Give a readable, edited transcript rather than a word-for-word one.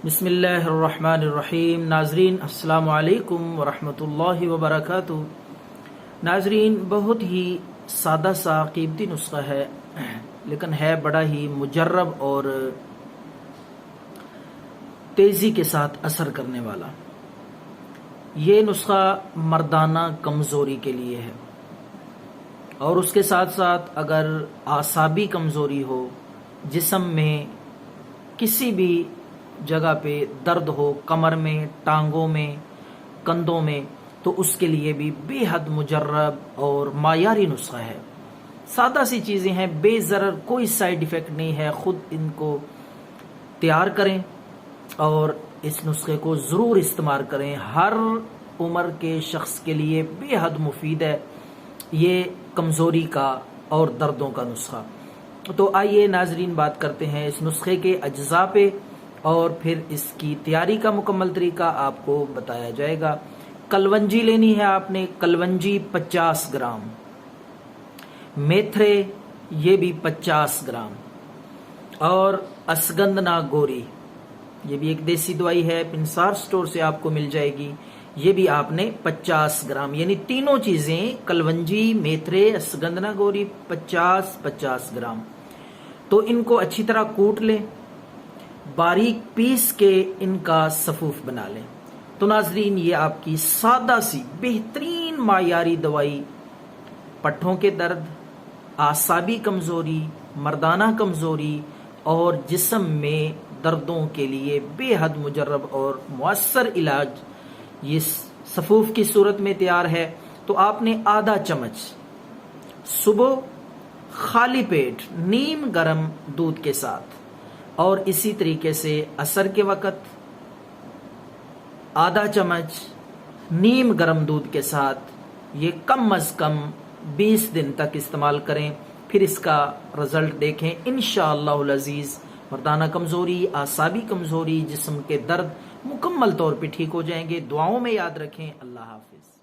بسم اللہ الرحمن الرحیم۔ ناظرین السلام علیکم ورحمۃ اللہ وبرکاتہ۔ ناظرین، بہت ہی سادہ سا قیمتی نسخہ ہے، لیکن ہے بڑا ہی مجرب اور تیزی کے ساتھ اثر کرنے والا۔ یہ نسخہ مردانہ کمزوری کے لیے ہے، اور اس کے ساتھ ساتھ اگر اعصابی کمزوری ہو، جسم میں کسی بھی جگہ پہ درد ہو، کمر میں، ٹانگوں میں، کندھوں میں، تو اس کے لیے بھی بے حد مجرب اور معیاری نسخہ ہے۔ سادہ سی چیزیں ہیں، بے ضرر، کوئی سائیڈ ایفیکٹ نہیں ہے۔ خود ان کو تیار کریں اور اس نسخے کو ضرور استعمال کریں۔ ہر عمر کے شخص کے لیے بے حد مفید ہے یہ کمزوری کا اور دردوں کا نسخہ۔ تو آئیے ناظرین بات کرتے ہیں اس نسخے کے اجزاء پہ، اور پھر اس کی تیاری کا مکمل طریقہ آپ کو بتایا جائے گا۔ کلونجی لینی ہے آپ نے، کلونجی 50 گرام، میتھرے یہ بھی 50 گرام، اور اسگندنا گوری یہ بھی ایک دیسی دوائی ہے، پنسار سٹور سے آپ کو مل جائے گی، یہ بھی آپ نے 50 گرام، یعنی تینوں چیزیں کلونجی، میتھرے، اسگندنا گوری 50 گرام۔ تو ان کو اچھی طرح کوٹ لیں، باریک پیس کے ان کا صفوف بنا لیں۔ تو ناظرین، یہ آپ کی سادہ سی بہترین معیاری دوائی پٹھوں کے درد، اعصابی کمزوری، مردانہ کمزوری اور جسم میں دردوں کے لیے بے حد مجرب اور مؤثر علاج یہ صفوف کی صورت میں تیار ہے۔ تو آپ نے آدھا چمچ صبح خالی پیٹ نیم گرم دودھ کے ساتھ، اور اسی طریقے سے عصر کے وقت آدھا چمچ نیم گرم دودھ کے ساتھ، یہ کم از کم 20 دن تک استعمال کریں، پھر اس کا رزلٹ دیکھیں۔ انشاءاللہ العزیز مردانہ کمزوری، اعصابی کمزوری، جسم کے درد مکمل طور پہ ٹھیک ہو جائیں گے۔ دعاؤں میں یاد رکھیں۔ اللہ حافظ۔